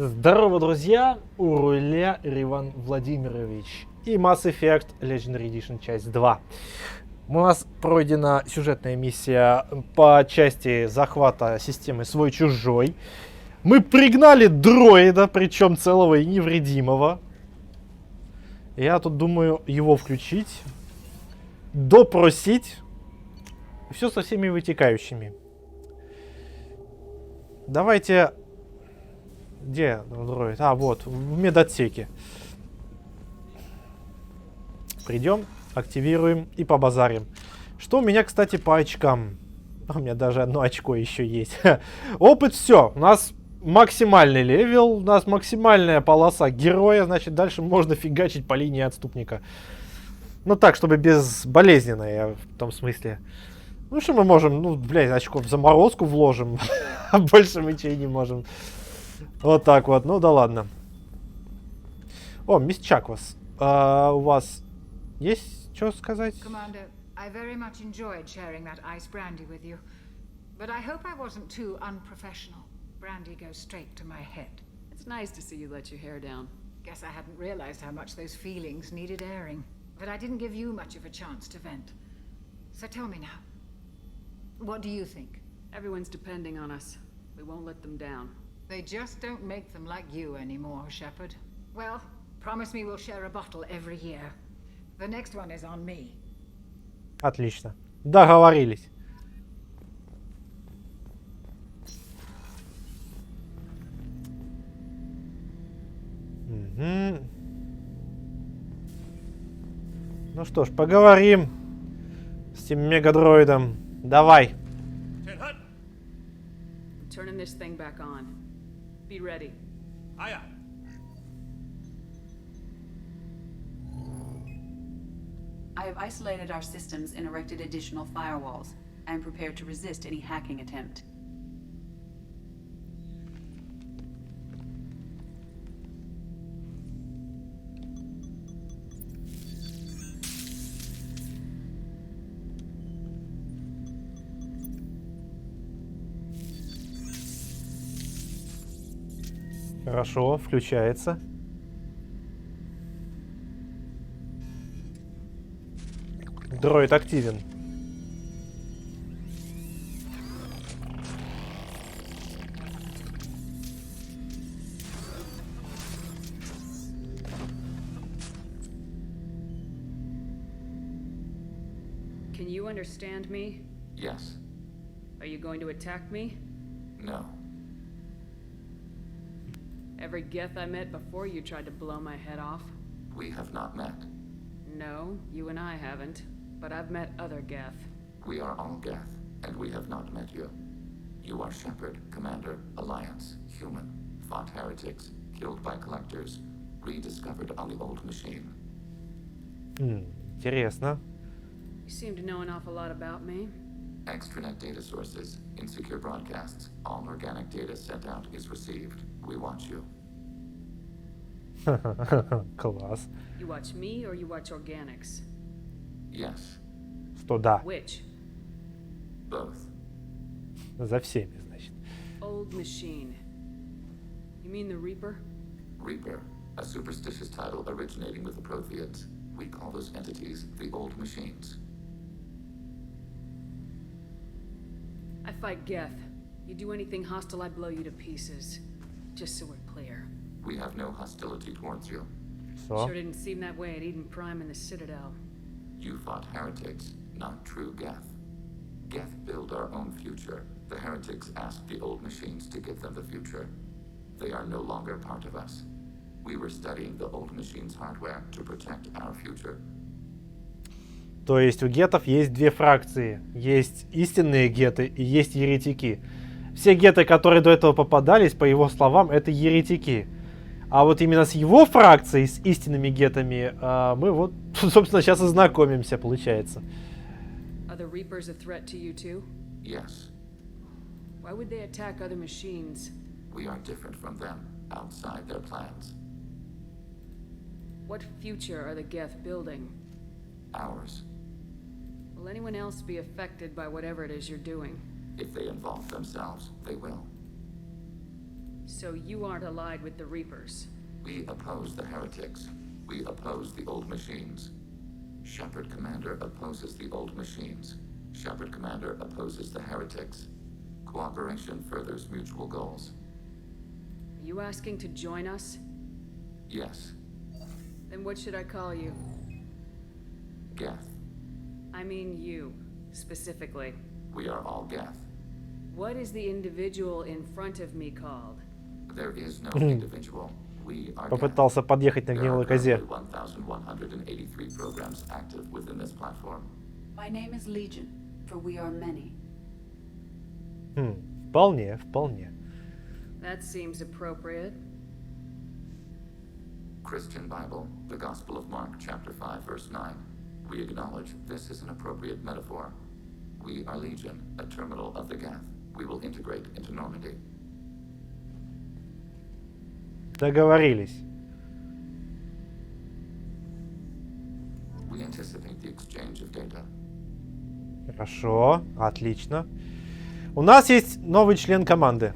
Здорово, друзья! У руля Риван Владимирович и Mass Effect Legendary Edition часть 2. У нас пройдена сюжетная миссия по части захвата системы свой-чужой. Мы пригнали дроида, причем целого и невредимого. Я тут думаю его включить, допросить. Все со всеми вытекающими. Давайте... Где дроид? А, вот, в медотсеке. Придем, активируем и побазарим. Что у меня, кстати, по очкам? У меня даже одно очко еще есть. Опыт, все. У нас максимальный левел, у нас максимальная полоса героя. Значит, дальше можно фигачить по линии отступника. Ну так, чтобы безболезненно, я в том смысле. Ну что мы можем? Ну, блядь, очко в заморозку вложим. А больше мы ничего не можем. Вот так вот, ну да ладно. О, мисс Чаквас, у вас есть что сказать? Commander, I very much enjoyed sharing that ice brandy with you. But I hope I wasn't too unprofessional. Brandy goes straight to my head. It's nice to see you let your hair down. Guess I hadn't realized how much those feelings needed airing. But I didn't give you much of a chance to vent. So tell me now, what do you think? Everyone's depending on us. We won't let them down. They just don't make them like you anymore, Shepard. Well, promise me we'll share a bottle every year. The next one is on me. Отлично. Договорились. Угу. Ну что ж, поговорим с этим мегадроидом. Давай. Turning this thing back on. Be ready. Aye, aye. I have isolated our systems and erected additional firewalls. I am prepared to resist any hacking attempt. Хорошо, включается. Дроид активен. Can you understand me? Yes. Are you going to attack me? No. Every Geth I met before you tried to blow my head off. We have not met. No, you and I haven't. But I've met other Geth. We are all Geth, and we have not met you. You are Shepard, Commander, Alliance, human, fought heretics, killed by collectors, rediscovered on the old machine. Интересно. You seem to know an awful lot about me. Extranet data sources, insecure broadcasts, all organic data sent out is received. We watch you. Класс. You watch me or you watch organics? Yes. Что да. Which? Both. За всеми, значит. Old machine. You mean the Reaper? Reaper, a superstitious title originating with the Protheans. We call those entities the old machines. I fight Geth. You do anything hostile, I blow you to pieces. Just so we're clear. We have no hostility towards you. Что? Sure didn't seem that way at Eden Prime and the Citadel. You fought heretics, not true Geth. Geth build our own future. The heretics asked the old machines to give them the future. They are no longer part of us. We were studying the old machines' hardware to protect our future. То есть у гетов есть две фракции. Есть истинные геты и есть еретики. Все геты, которые до этого попадались, по его словам, это еретики. А вот именно с его фракцией, с истинными гетами, мы вот, собственно, сейчас и знакомимся, получается. Are the Reapers a threat to you too? Yes, Why would they attack other machines? we are different from them, outside their plans. What future are the Geth building? Ours. Will anyone else be affected by whatever it is you're doing? If they involve themselves, they will. So you aren't allied with the Reapers. We oppose the heretics. We oppose the old machines. Shepard Commander opposes the old machines. Shepard Commander opposes the heretics. Cooperation furthers mutual goals. Are you asking to join us? Yes. Then what should I call you? Geth. I mean you, specifically. We are all Geth. What is the individual in front of me called? There is no individual. We are Geth. Попытался подъехать на There are гнилой козе. currently 1,183 programs active within this platform. My name is Legion, for we are many. Вполне, вполне. That seems appropriate. Christian Bible, the Gospel of Mark, chapter 5, verse 9. We acknowledge this is an appropriate metaphor. We are Legion, a terminal of the Geth. We will integrate into Normandy. Договорились. We anticipate the exchange of data. Хорошо, отлично. У нас есть новый член команды.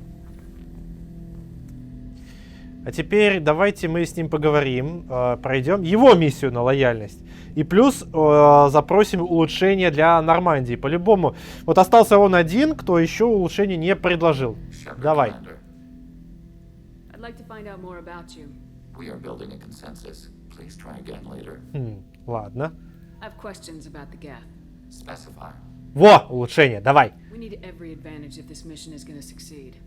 А теперь давайте мы с ним поговорим, пройдем его миссию на лояльность. И плюс запросим улучшение для Нормандии. По-любому. Вот остался он один, кто еще улучшение не предложил. Давай. I'd like to find out more about you. We are building a consensus. Please try again later. Ладно. I have questions about the Geth. Specify. Во, улучшение, давай. We need every advantage if this mission is going to succeed.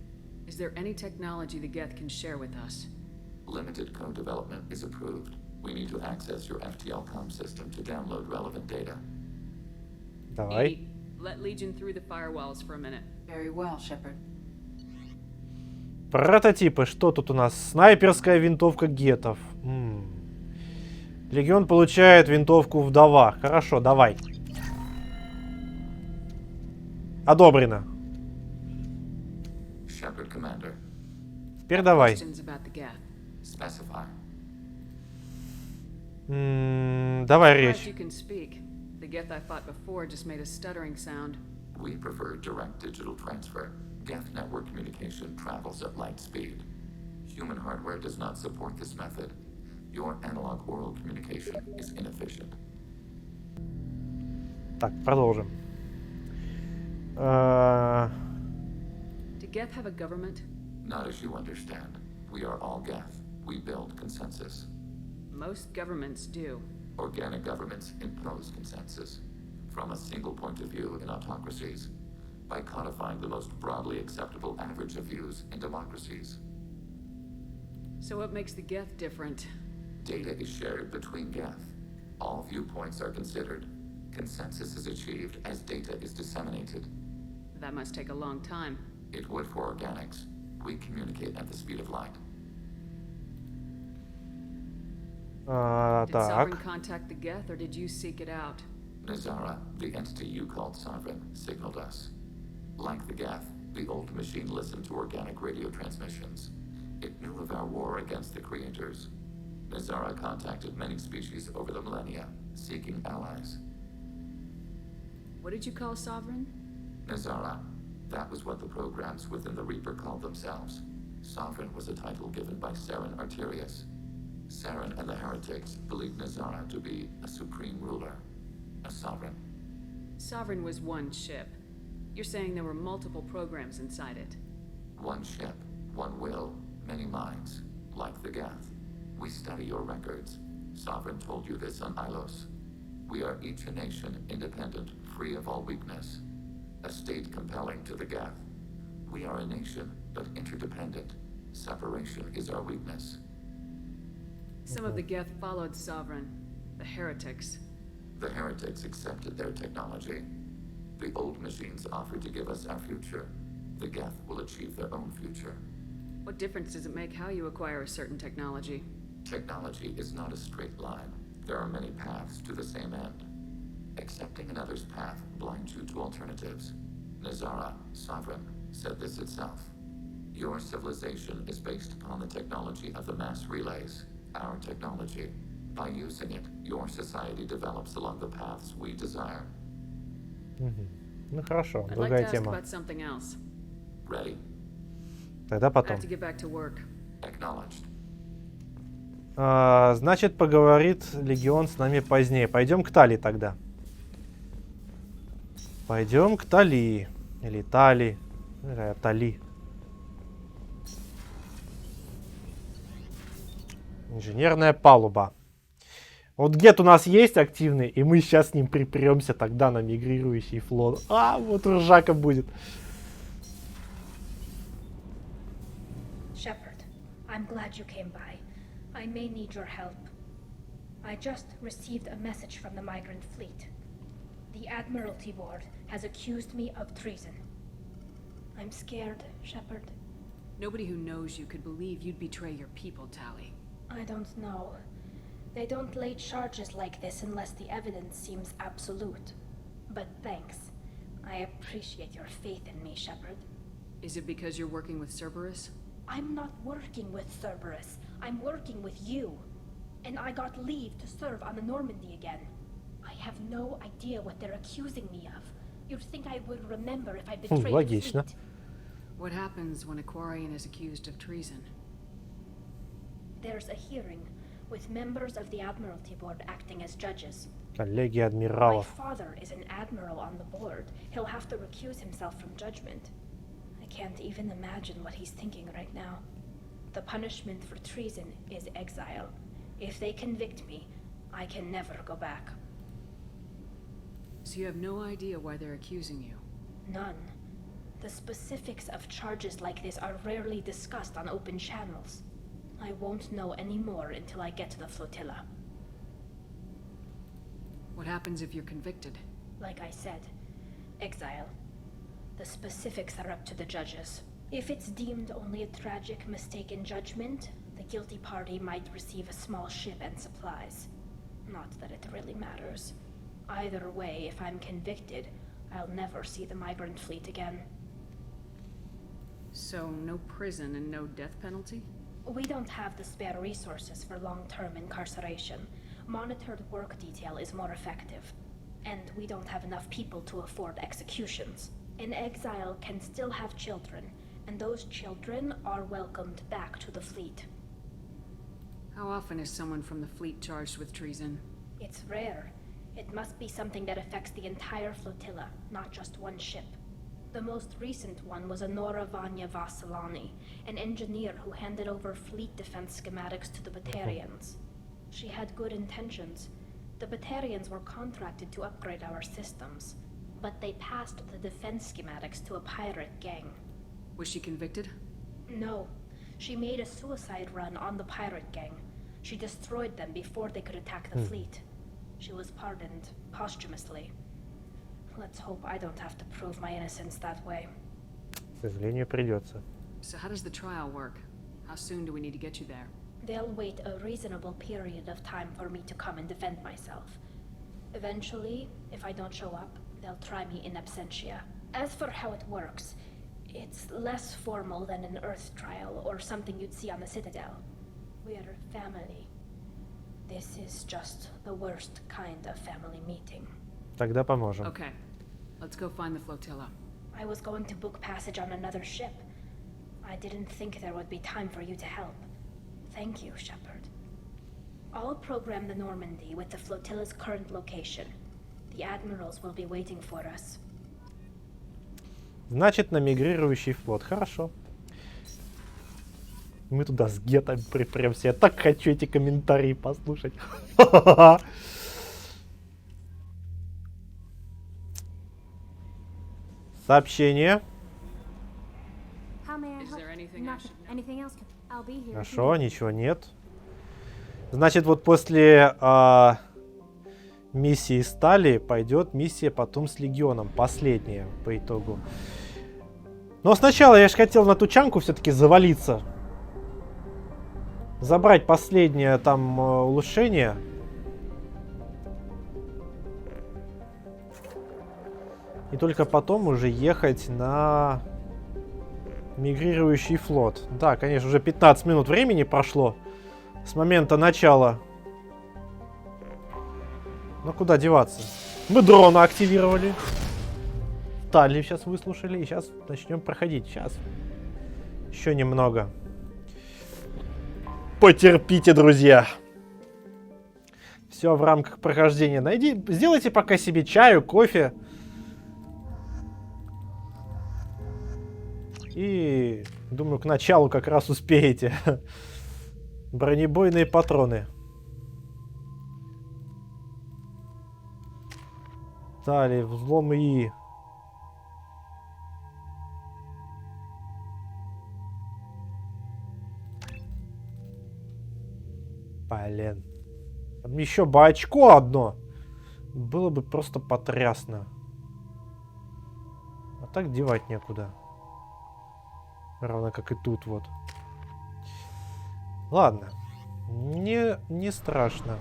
Is there any technology the Geth can share with us? Limited code development is approved. We need to access your FTL-COM system to download relevant data. Давай. Edie, let Legion through the firewalls for a minute. Very well, Shepard. Прототипы. Что тут у нас? Снайперская винтовка гетов. Легион получает винтовку вдова. Хорошо, давай. Одобрено. Shepard Commander. Теперь давай. Questions about the Geth. Specify. Давай Glad речь. you can speak. The Geth I fought before just made a stuttering sound. We prefer direct digital transfer. Geth network communication travels at light speed. Human hardware does not support this method. Your analog oral communication is inefficient. Так, продолжим. Do Geth have a government? Not as you understand. We are all Geth. We build consensus. Most governments do. Organic governments impose consensus from a single point of view in autocracies by codifying the most broadly acceptable average of views in democracies. So what makes the Geth different? Data is shared between Geth. All viewpoints are considered. Consensus is achieved as data is disseminated. That must take a long time. It would for organics. We communicate at the speed of light. Did Sovereign Так. contact the Geth, or did you seek it out? Nazara, the entity you called Sovereign, signaled us. Like the Geth, the old machine listened to organic radio transmissions. It knew of our war against the creators. Nazara contacted many species over the millennia, seeking allies. What did you call Sovereign? Nazara, that was what the programs within the Reaper called themselves. Sovereign was a title given by Saren Arterius. Saren and the heretics believed Nazara to be a supreme ruler, a sovereign. Sovereign was one ship. You're saying there were multiple programs inside it. One ship, one will, many minds, like the Geth. We study your records. Sovereign told you this on Ilos. We are each a nation, independent, free of all weakness. A state compelling to the Geth. We are a nation, but interdependent. Separation is our weakness. Some of the Geth followed Sovereign. The heretics. The heretics accepted their technology. The old machines offered to give us our future. The Geth will achieve their own future. What difference does it make how you acquire a certain technology? Technology is not a straight line. There are many paths to the same end. Accepting another's path blinds you to alternatives. Nazara, Sovereign, said this itself. Your civilization is based upon the technology of the mass relays, our technology. By using it, your society develops along the paths we desire. Ну хорошо, I'd like to другая ask тема. about something else. Ready? Тогда I потом. have to get back to work. Acknowledged. Значит, поговорит Легион с нами позднее. Пойдем к Тали тогда. Пойдем к Тали. Или Тали. Тали. Инженерная палуба. Вот Гет у нас есть активный, и мы сейчас с ним припремся тогда на мигрирующий флот. А, вот ржака будет. Shepard, I'm glad you came by. I may need your help. I just received a message from the migrant fleet. The Admiralty Board has accused me of treason. I'm scared, Shepard. Nobody who knows you could believe you'd betray your people, Tali. I don't know. They don't lay charges like this unless the evidence seems absolute. But thanks. I appreciate your faith in me, Shepard. Is it because you're working with Cerberus? I'm not working with Cerberus. I'm working with you. And I got leave to serve on the Normandy again. I have no idea what they're accusing me of. You'd think I would remember if I betrayed the Логично. fleet. What happens when a Quarian is accused of treason? There's a hearing with members of the Admiralty Board acting as judges. Коллеги My адмиралов. father is an admiral on the board. He'll have to recuse himself from judgment. I can't even imagine what he's thinking right now. The punishment for treason is exile. If they convict me, I can never go back. So you have no idea why they're accusing you? None. The specifics of charges like this are rarely discussed on open channels. I won't know any more until I get to the flotilla. What happens if you're convicted? Like I said, exile. The specifics are up to the judges. If it's deemed only a tragic mistake in judgment, the guilty party might receive a small ship and supplies. Not that it really matters. Either way, if I'm convicted, I'll never see the migrant fleet again. So no prison and no death penalty? We don't have the spare resources for long-term incarceration. Monitored work detail is more effective. And we don't have enough people to afford executions. An exile can still have children, and those children are welcomed back to the fleet. How often is someone from the fleet charged with treason? It's rare. It must be something that affects the entire flotilla, not just one ship. The most recent one was Anora Vanya Vasilani, an engineer who handed over fleet defense schematics to the Batarians. She had good intentions. The Batarians were contracted to upgrade our systems, but they passed the defense schematics to a pirate gang. Was she convicted? No, she made a suicide run on the pirate gang. She destroyed them before they could attack the fleet. She was pardoned posthumously. Let's hope I don't have to prove my innocence that way. К сожалению, придется. So how does the trial work? How soon do we need to get you there? They'll wait a reasonable period of time for me to come and defend myself. Eventually, if I don't show up, they'll try me in absentia. As for how it works, it's less formal than an Earth trial or something you'd see on the Citadel. We're family. This is just the worst kind of family meeting. Тогда поможем. Okay, let's go find the flotilla. I was going to book passage on another ship. I didn't think there would be time for you to help. Thank you, Shepard. I'll program the Normandy with the flotilla's current location. The admirals will be waiting for us. Значит, на мигрирующий флот. Хорошо. Мы туда с Гетом припремся. Я так хочу эти комментарии послушать. Сообщение. Is there anything I should know? Anything else? I'll be here. Хорошо, ничего нет. Значит, вот после миссии с Тали пойдет миссия потом с Легионом. Последняя по итогу. Но сначала я же хотел на тучанку все-таки завалиться. Забрать последнее там улучшение. И только потом уже ехать на мигрирующий флот. Да, конечно, уже 15 минут времени прошло с момента начала. Ну куда деваться? Мы дрона активировали. Тали сейчас выслушали. И сейчас начнем проходить. Сейчас. Еще немного. Потерпите, друзья. Все в рамках прохождения. Сделайте пока себе чаю, кофе. И думаю, к началу как раз успеете. Бронебойные патроны. Тали, взлом И. Блин. Еще бы очко одно. Было бы просто потрясно. А так девать некуда. Равно как и тут вот. Ладно. Не страшно.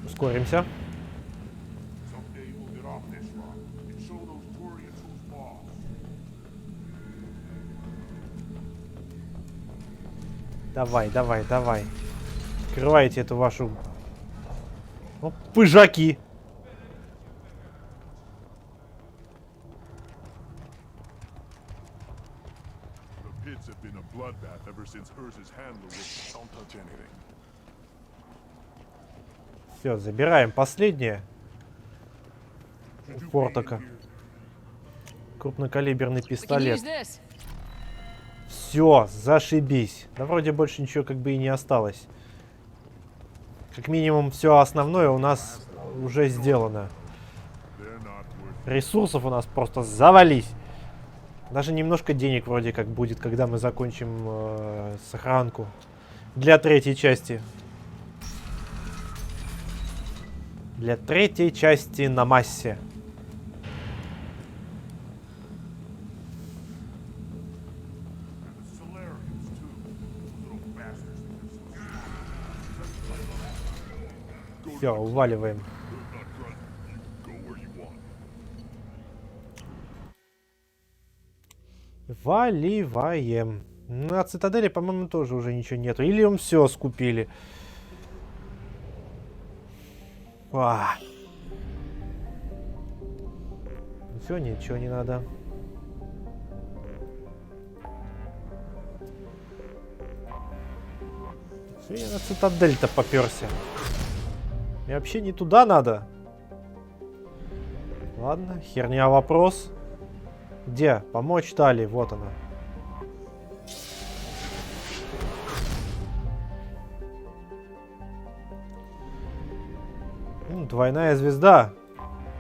Ускоримся. Давай, давай, давай. Открывайте эту вашу... О, пыжаки. Все, забираем последнее. У Портака. Крупнокалиберный пистолет. Все, зашибись. Да вроде больше ничего как бы и не осталось. Как минимум все основное у нас уже сделано. Ресурсов у нас просто завались. Даже немножко денег вроде как будет, когда мы закончим сохранку. Для третьей части. Для третьей части на массе. Все, уваливаем. Валиваем. На цитадели, по-моему, тоже уже ничего нету. Или он все скупили. Все, ничего не надо. Все, я на цитадель-то поперся. Мне вообще не туда надо. Ладно, херня вопрос. Где? Помочь Тали, вот она. Двойная звезда.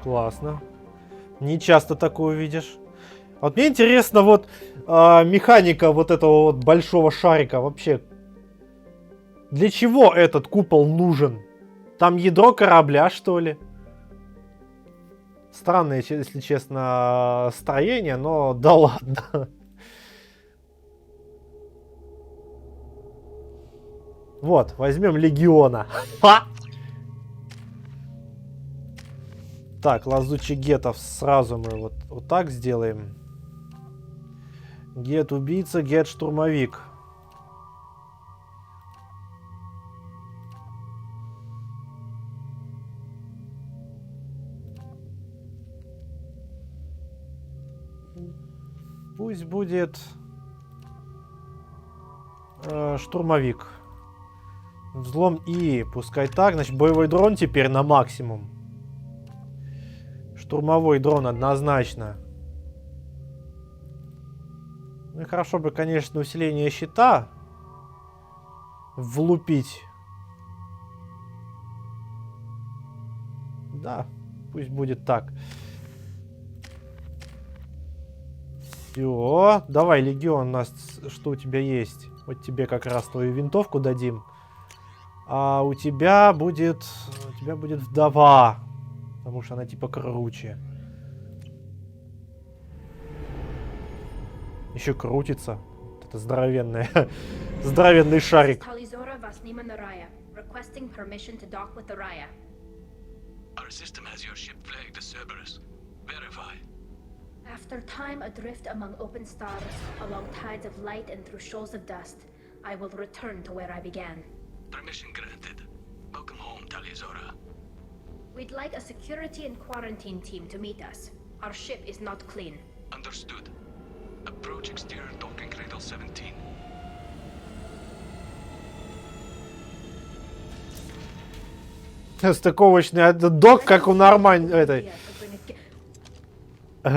Классно. Не часто такое увидишь. Вот мне интересно, вот механика вот этого вот большого шарика вообще. Для чего этот купол нужен? Там ядро корабля, что ли? Странное, если честно, строение, но да ладно. Вот, возьмем легиона. Так, лазучий гетов сразу мы вот так сделаем. Гет убийца, гет штурмовик. Пусть будет штурмовик. Взлом И, пускай так. Значит, боевой дрон теперь на максимум. Штурмовой дрон однозначно. Ну и хорошо бы, конечно, усиление щита влупить. Да, пусть будет так. Все, давай, легион, у нас что у тебя есть? Вот тебе как раз твою винтовку дадим. А у тебя будет вдова. Потому что она типа круче. Еще крутится. Вот это здоровенная. Здоровенный шарик. Tal'zora was nehmen the Raya, requesting permission to dock with the Raya. Our system has your ship flagged as Cerberus. Verify. After time adrift among open stars, along tides of light and through shoals of dust, I will return to where I began. Permission granted. Welcome home, tal'i'zora. We'd like a security and quarantine team to meet us. Our ship is not clean. Understood. Approach exterior docking cradle 17. Стыковочный док, как у нормальной этой. Get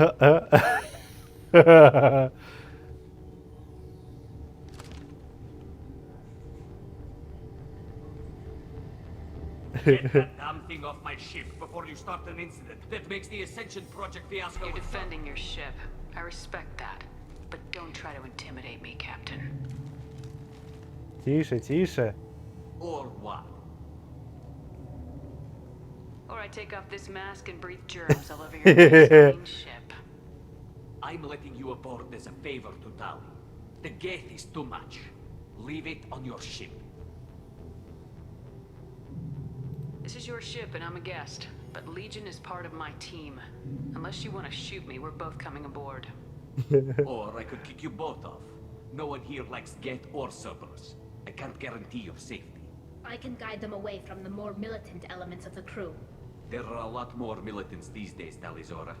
that damn thing off my ship before you start an incident that makes the Ascension Project fiasco. You're defending your ship. I respect that. But don't try to intimidate me, Captain. Тише, тише. Or what? Or I take off this mask and breathe germs all over your nice clean ship. I'm letting you aboard as a favor to Tali. The gate is too much. Leave it on your ship. This is your ship and I'm a guest, but Legion is part of my team. Unless you want to shoot me, we're both coming aboard. Or I could kick you both off. No one here likes Geth or Cerberus. I can't guarantee your safety. I can guide them away from the more militant elements of the crew. There are a lot more militants these days, tal'i'zora.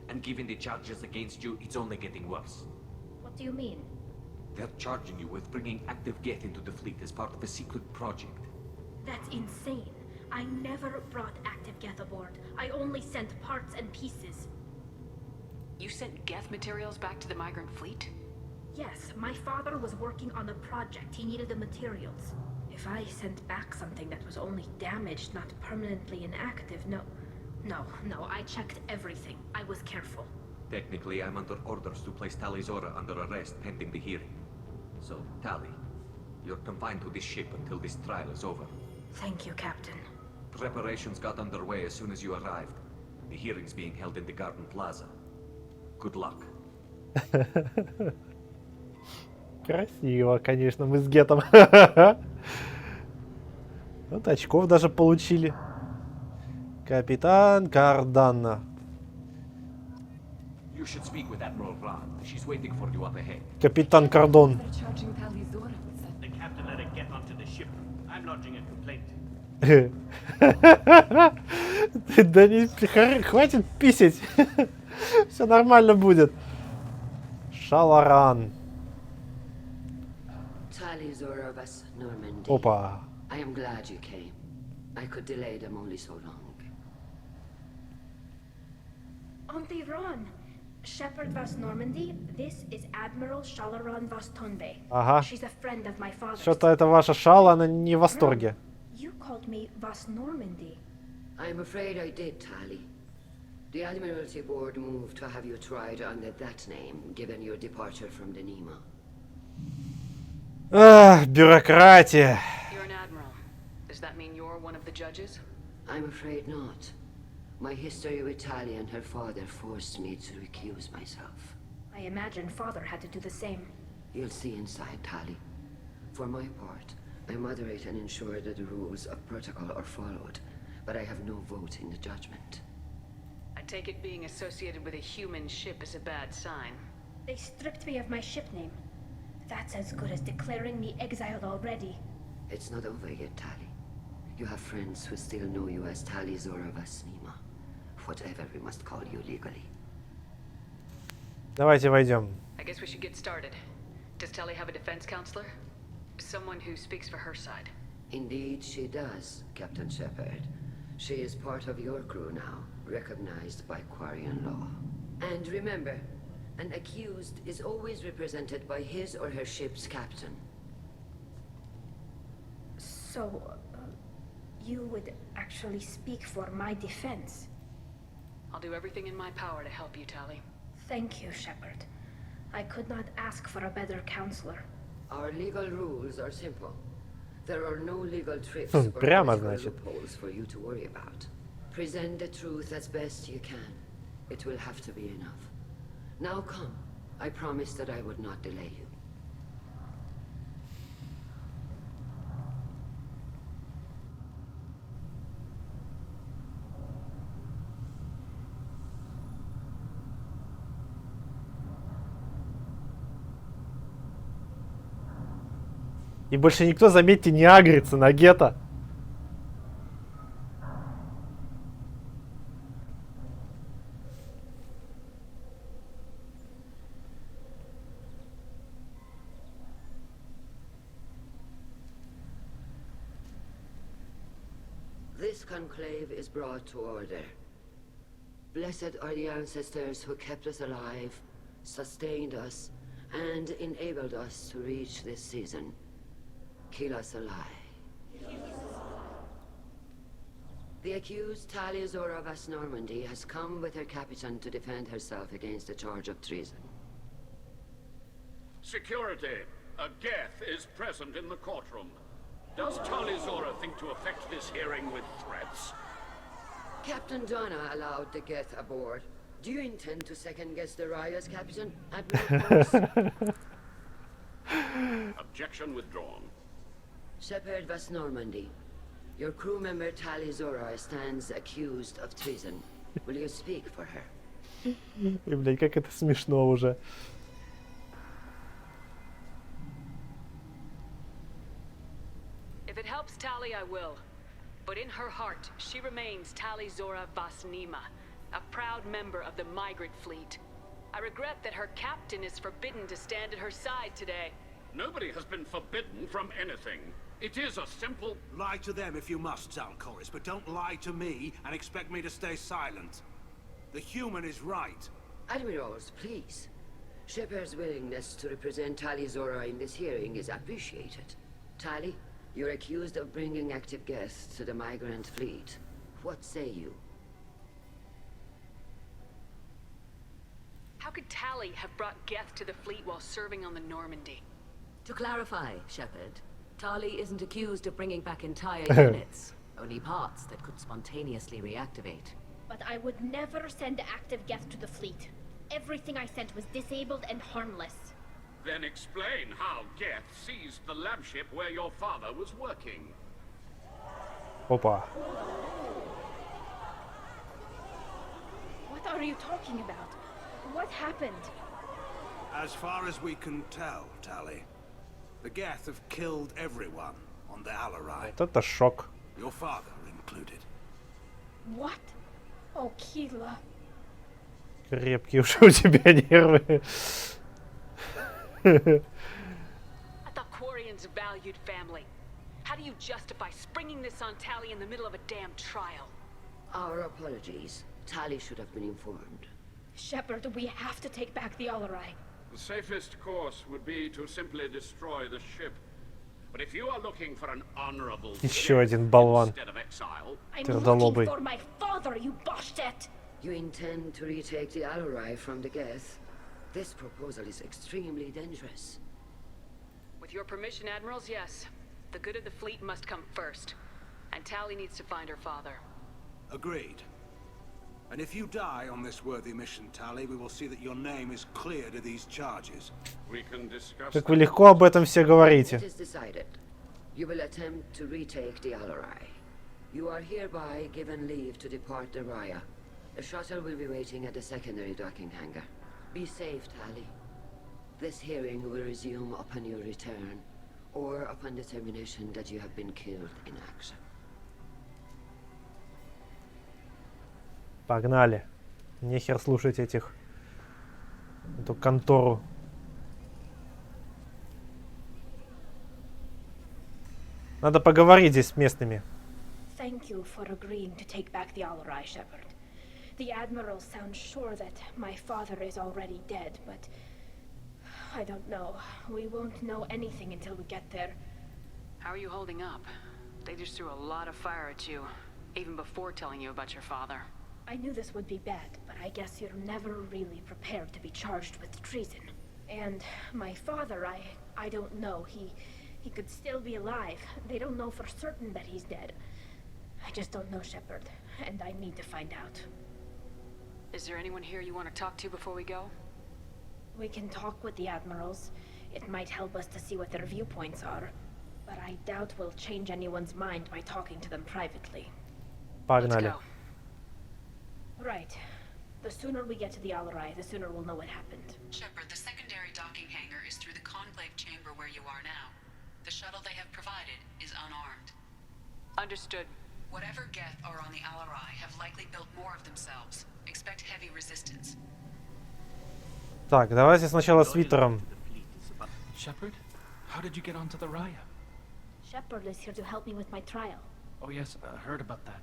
And given the charges against you, it's only getting worse. What do you mean? They're charging you with bringing active Geth into the fleet as part of a secret project. That's insane. I never brought active Geth aboard. I only sent parts and pieces. You sent Geth materials back to the migrant fleet? Yes, my father was working on a project. He needed the materials. If I sent back something that was only damaged, not permanently inactive, no, I checked everything. I was careful. Technically, I'm under orders to place tal'i'zora under arrest pending the hearing. So, Tali, you're confined to this ship until this trial is over. Thank you, Captain. Preparations got underway as soon as you arrived. The hearing's being held in the Garden Plaza. Good luck. Красиво, конечно, мы с Гетом. Вот очков даже получили. Капитан Карданна. You should speak with Admiral Ron. She's waiting for you up ahead. Капитан Кардон. The captain let it get onto the ship. I'm lodging a complaint. Да не, хватит писать. Все нормально будет. Шаларан. Tal'i'zora was Normandy. Опа. I am glad you came. I could delay them only so long. Auntie Ron! Shepard vas Normandy, this is Admiral Shalaran vas Tonbe. Ага. She's a friend of my father's. Что-то это ваша Шала, она не в восторге. You called me vas Normandy. I'm afraid I did, Tali. The Admiralty Board moved to have you tried under that name, given your departure from the Nima. Ах, бюрократия. You're an admiral. Does that mean you're one of the judges? I'm afraid not. My history with Tali and her father forced me to recuse myself. I imagine father had to do the same. You'll see inside, Tali. For my part, I moderate and ensure that the rules of protocol are followed, but I have no vote in the judgment. I take it being associated with a human ship is a bad sign. They stripped me of my ship name. That's as good as declaring me exiled already. It's not over yet, Tali. You have friends who still know you as tal'i'zora vas Nima. Whatever we must call you legally. Давайте войдем. I guess we should get started. Does Tali have a defense counselor? Someone who speaks for her side. Indeed, she does, Captain Shepard. She is part of your crew now, recognized by Quarian law. And remember, an accused is always represented by his or her ship's captain. So, you would actually speak for my defense? I'll do everything in my power to help you, Tali. Thank you, Shepard. I could not ask for a better counselor. Our legal rules are simple. There are no legal tricks or Прямо, political значит. loopholes for you to worry about. Present the truth as best you can. It will have to be enough. Now come. I promised that I would not delay you. И больше никто, заметьте, не агрится на Гетто. This conclave is brought to order. Blessed are the ancestors who kept us alive, sustained us, and enabled us to reach this season. Keep us alive. The accused tal'i'zora of West Normandy has come with her captain to defend herself against a charge of treason. Security. A Geth is present in the courtroom. Does tal'i'zora think to affect this hearing with threats? Captain Donna allowed the Geth aboard. Do you intend to second-guess the Raya's captain, Admiral Cross? Objection withdrawn. Shepard West Normandy. Your crew member tal'i'zora stands accused of treason. Will you speak for her? И, блядь, как это смешно уже. If it helps Tali, I will. But in her heart, she remains tal'i'zora Vasnima, a proud member of the migrant fleet. I regret that her captain is forbidden to stand at her side today. Nobody has been forbidden from anything. It is a simple... Lie to them if you must, Zalcoris, but don't lie to me and expect me to stay silent. The human is right. Admirals, please. Shepard's willingness to represent tal'i'zora in this hearing is appreciated. Tali, you're accused of bringing active guests to the migrant fleet. What say you? How could Tali have brought Geth to the fleet while serving on the Normandy? To clarify, Shepard, Tali isn't accused of bringing back entire units, only parts that could spontaneously reactivate. But I would never send active Geth to the fleet. Everything I sent was disabled and harmless. Then explain how Geth seized the lab ship where your father was working. Опа. What are you talking about? What happened? As far as we can tell, Tali, the Geth have killed everyone on the Alarai. Вот это шок. Your father included. What? Oh, Keela. Крепкие уже у тебя нервы. I thought Quarians valued family. How do you justify springing this on Tali in the middle of a damn trial? Our apologies. Tali should have been informed. Shepard, we have to take back the Alarai. The safest course would be to simply destroy the ship. But if you are looking for an honorable Еще один болван. instead of exile, I'm Твердолобый. looking for my father, you bastet! You intend to retake the Alarai from the Geth? This proposal is extremely dangerous. With your permission, Admirals, yes. The good of the fleet must come first. And Tali needs to find her father. Agreed. And if you die on this worthy mission, Tali, we will see that your name is cleared of these charges. we can discuss Как вы легко об этом все говорите. It is decided. You will attempt to retake the Alarai. You are hereby given leave to depart the Raya. The shuttle will be waiting at the secondary docking hangar. Be safe, Tali. This hearing will resume upon your return, or upon determination that you have been killed in action. Погнали. Нехер слушать эту контору. Надо поговорить здесь с местными. Thank you for agreeing to take back the Alarai, Shepard. The Admiral sounds sure that my father is already dead, but I don't know. We won't know anything until we get there. How are you holding up? They just threw a lot of fire at you, even before telling you about your father. I knew this would be bad, but I guess you're never really prepared to be charged with treason. And my father, I don't know. He could still be alive. They don't know for certain that he's dead. I just don't know, Shepard, and I need to find out. Is there anyone here you want to talk to before we go? We can talk with the Admirals. It might help us to see what their viewpoints are. But I doubt we'll change anyone's mind by talking to them privately. Погнали. Let's go. Right. The sooner we get to the Alarai, the sooner we'll know what happened. Shepard, the secondary docking hangar is through the conclave chamber where you are now. The shuttle they have provided is unarmed. Understood. Whatever Geth are on the Alarai have likely built more of themselves. Expect heavy resistance. Так, давайте сначала с Витером. Shepard, how did you get onto the Raya? Shepard is here to help me with my trial. Oh yes, I heard about that.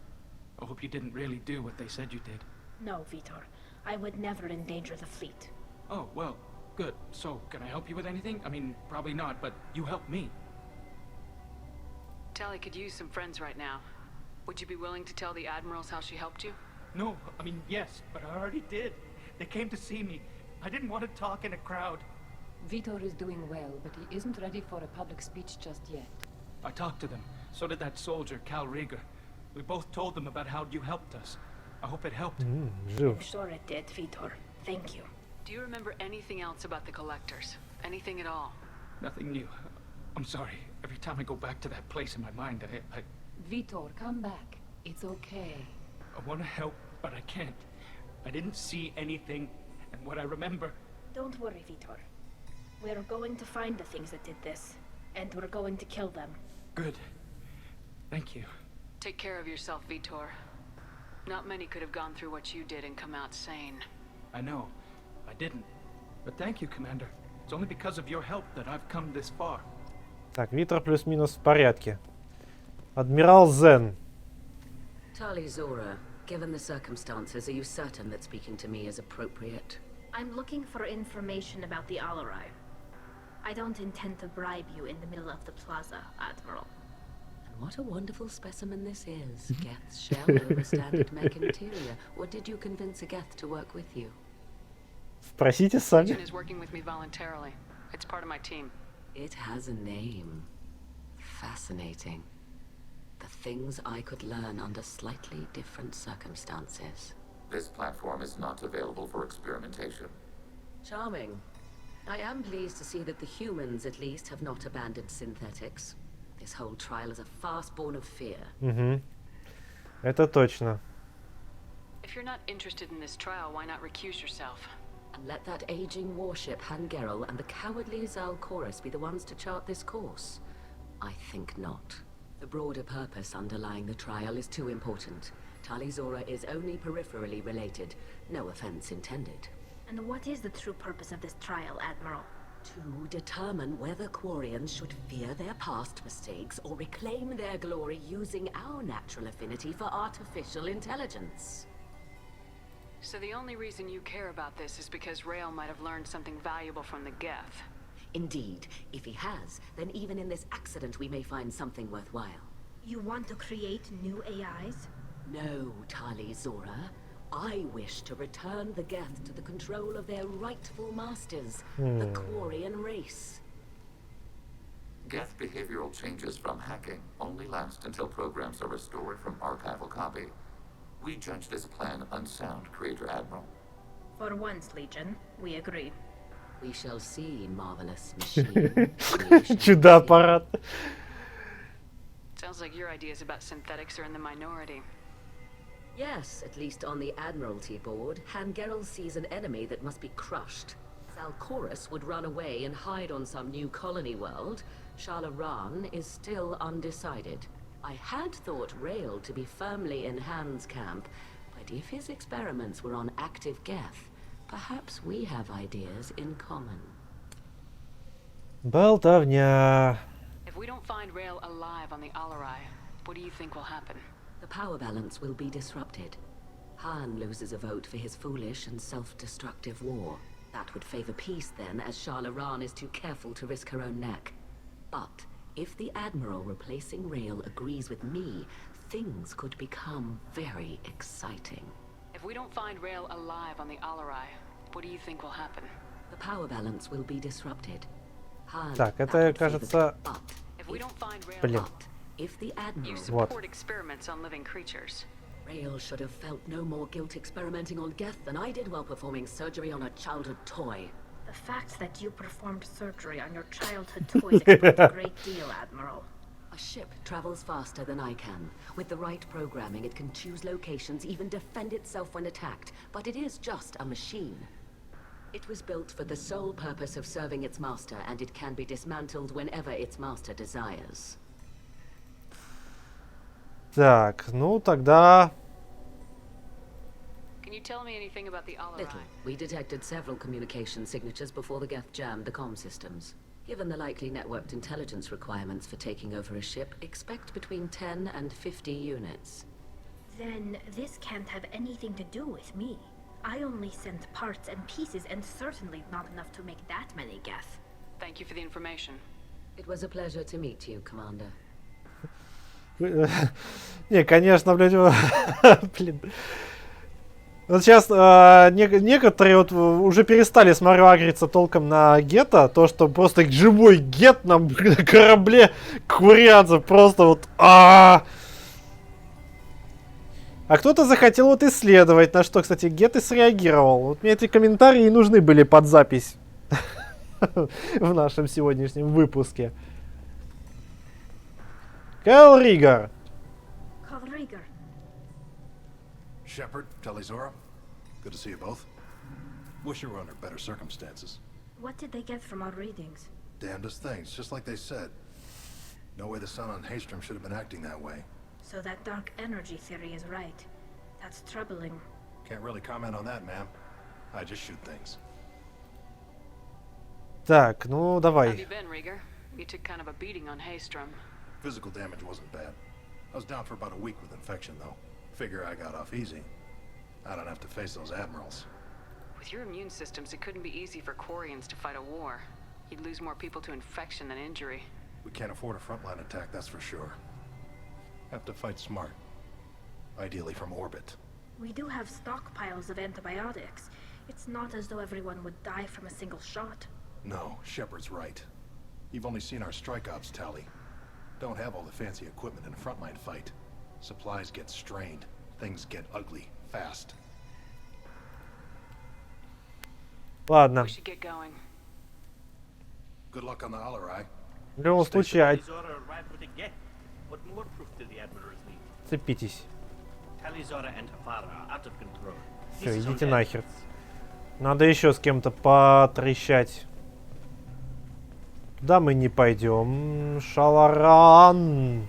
I hope you didn't really do what they said you did. No, Vitor. I would never endanger the fleet. Oh, well, good. So, can I help you with anything? I mean, probably not, but you helped me. Tali could use some friends right now. Would you be willing to tell the admirals how she helped you? No, I mean, yes, but I already did. They came to see me. I didn't want to talk in a crowd. Vitor is doing well, but he isn't ready for a public speech just yet. I talked to them. So did that soldier, Cal Rieger. We both told them about how you helped us. I hope it helped. I'm sure it did, Vitor. Thank you. Do you remember anything else about the collectors? Anything at all? Nothing new. I'm sorry. Every time I go back to that place in my mind, I Vitor, come back. It's okay. I want to help, but I can't. I didn't see anything, and what I remember... Don't worry, Vitor. We're going to find the things that did this, and we're going to kill them. Good. Thank you. Take care of yourself, Vitor. Not many could have gone through what you did and come out sane. I know. I didn't. But thank you, Commander. It's only because of your help that I've come this far. Так, Витер плюс-минус в порядке. Адмирал Зен. Tal'zora, given the circumstances, are you certain that speaking to me is appropriate? I'm looking for information about the Alarai. I don't intend to bribe you in the middle of the plaza, Admiral. And what a wonderful specimen this is. Geth's shell over standard mech interior. Or did you convince a Geth to work with you? Спросите сами. Legion is working with me voluntarily. It's part of my team. It has a name. Fascinating. The things I could learn under slightly different circumstances. This platform is not available for experimentation. Charming. I am pleased to see that the humans, at least, have not abandoned synthetics. This whole trial is a farce born of fear. Это точно. If you're not interested in this trial, why not recuse yourself? And let that aging warship, Hangerel, and the cowardly Zal'Koris be the ones to chart this course? I think not. The broader purpose underlying the trial is too important. tal'i'zora is only peripherally related. No offense intended. And what is the true purpose of this trial, Admiral? To determine whether Quarians should fear their past mistakes or reclaim their glory using our natural affinity for artificial intelligence. So the only reason you care about this is because Rael might have learned something valuable from the Geth. Indeed. If he has, then even in this accident we may find something worthwhile. You want to create new AIs? No, tal'i'zora. I wish to return the Geth to the control of their rightful masters, the Quarian race. Geth behavioral changes from hacking only last until programs are restored from archival copy. We judge this plan unsound, Creator Admiral. For once, Legion, we agree. We shall see, marvelous machine. Чудо-аппарат. Sounds like your ideas about synthetics are in the minority. Yes, at least on the Admiralty board, Hangerel sees an enemy that must be crushed. Zal'Koris would run away and hide on some new colony world. Shalaran is still undecided. I had thought Rael to be firmly in Han's camp, but if his experiments were on active Geth, perhaps we have ideas in common. Болтовня. If we don't find Rael alive on the Alarai, what do you think will happen? The power balance will be disrupted. Han loses a vote for his foolish and self-destructive war. That would favor peace then, as Shalaran is too careful to risk her own neck. But if the Admiral replacing Rael agrees with me, things could become very exciting. If we don't find Rael alive on the Alarai, what do you think will happen? The power balance will be disrupted. Han, Так, это, кажется... If we don't find Rael, Блин. if the Admiral... You support experiments on living creatures. Rael should have felt no more guilt experimenting on Geth than I did while performing surgery on a childhood toy. The fact that you performed surgery on your childhood toys explains a great deal, Admiral. A ship travels faster than I can. With the right programming, it can choose locations, even defend itself when attacked. But it is just a machine. It was built for the sole purpose of serving its master, and it can be dismantled whenever its master desires. Так, ну тогда... Can you tell me anything about the Alarai? Little. We detected several communication signatures before the Geth jammed the comm systems. Given the likely networked intelligence requirements for taking over a ship, expect between 10 and 50 units. Then this can't have anything to do with me. I only sent parts and pieces, and certainly not enough to make that many Geth. Thank you for the information. It was a pleasure to meet you, Commander. Не, конечно, блядь, блин. Вот сейчас некоторые вот уже перестали, смотрю, агриться толком на гетто. То, что просто живой гет на корабле курятся. Просто вот... А кто-то захотел вот исследовать, на что, кстати, гет и среагировал. Вот мне эти комментарии и нужны были под запись в нашем сегодняшнем выпуске. Кайл Ригар. Shepard, Talizora, good to see you both. Wish you were under better circumstances. What did they get from our readings? Damnedest things, just like they said. No way the sun on Haystrom should have been acting that way. So that dark energy theory is right. That's troubling. Can't really comment on that, ma'am. I just shoot things. Так, ну давай. How have you been, Rieger? You took kind of a beating on Haystrom. Physical damage wasn't bad. I was down for about a week with infection, though. Figure I got off easy. I don't have to face those admirals. With your immune systems, it couldn't be easy for Quarians to fight a war. You'd lose more people to infection than injury. We can't afford a frontline attack, that's for sure. Have to fight smart. Ideally from orbit. We do have stockpiles of antibiotics. It's not as though everyone would die from a single shot. No, Shepard's right. You've only seen our strike ops tally. Don't have all the fancy equipment in a frontline fight. Supplies get strained. Things get ugly fast. Ладно. We should get going. Good luck on the Alarai. В любом случае, What more proof do the admirals need? цепитесь. Talizora and Hafara are out of control. Все, идите нахер. Надо еще с кем-то потрещать. Туда мы не пойдем. Шаларан.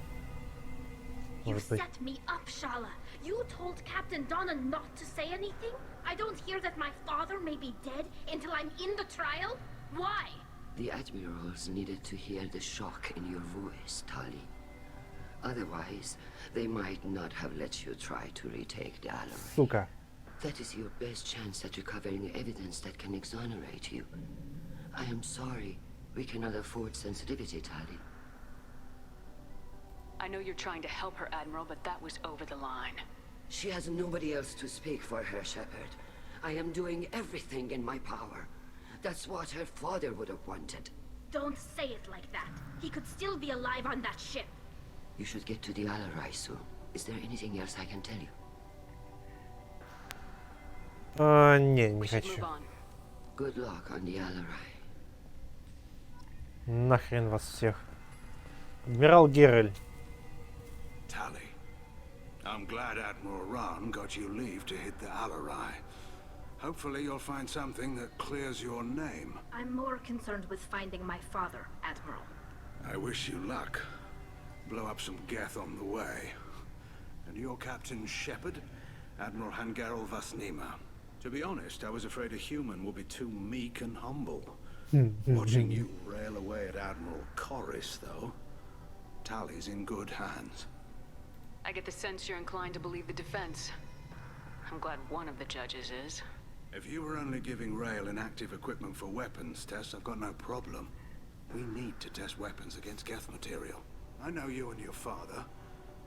You set me up, Shala. You told Captain Donna not to say anything? I don't hear that my father may be dead until I'm in the trial? Why? The admirals needed to hear the shock in your voice, Tali. Otherwise, they might not have let you try to retake the Alarai. Сука. That is your best chance at recovering evidence that can exonerate you. I am sorry. We cannot afford sensitivity, Tali. I know you're trying to help her, Admiral, but that was over the line. She has nobody else to speak for her, Shepard. I am doing everything in my power. That's what her father would have wanted. Don't say it like that. He could still be alive on that ship. You should get to the Alarai soon. Is there anything else I can tell you? Не хочу. Good luck on the Alarai. Нахрен вас всех. Адмирал Герель. Tali, I'm glad Admiral Rahn got you leave to hit the Alarai. Hopefully you'll find something that clears your name. I'm more concerned with finding my father, Admiral. I wish you luck. Blow up some Geth on the way. And your Captain Shepard? Admiral Hangarel Vasnima. To be honest, I was afraid a human would be too meek and humble. Watching you rail away at Admiral Corris, though, Tali's in good hands. I get the sense you're inclined to believe the defense. I'm glad one of the judges is. If you were only giving Rail inactive equipment for weapons tests, I've got no problem. We need to test weapons against Geth material. I know you and your father.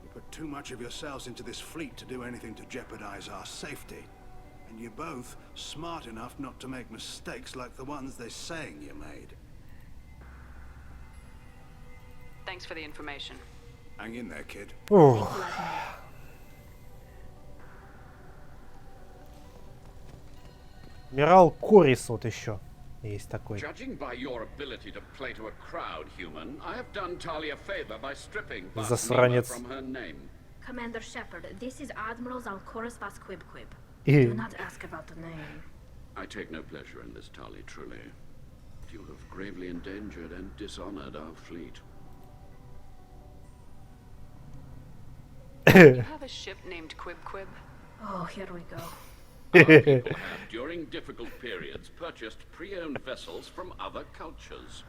You put too much of yourselves into this fleet to do anything to jeopardize our safety. And you're both smart enough not to make mistakes like the ones they're saying you made. Thanks for the information. Hang in there, kid. Адмирал Корис вот еще есть такой. Judging by your ability to play to a crowd, human, I have done Tali a favor by stripping Засранец. from her name. Commander Shepard, this is Admiral Zalkoris Vasquibquib. И- Do not ask about the name. I take no pleasure in this, Tali, truly. You have gravely endangered and dishonored our fleet. You have a ship named Quib? Oh, here we go. Our people have, during difficult periods, purchased pre-owned vessels from other cultures,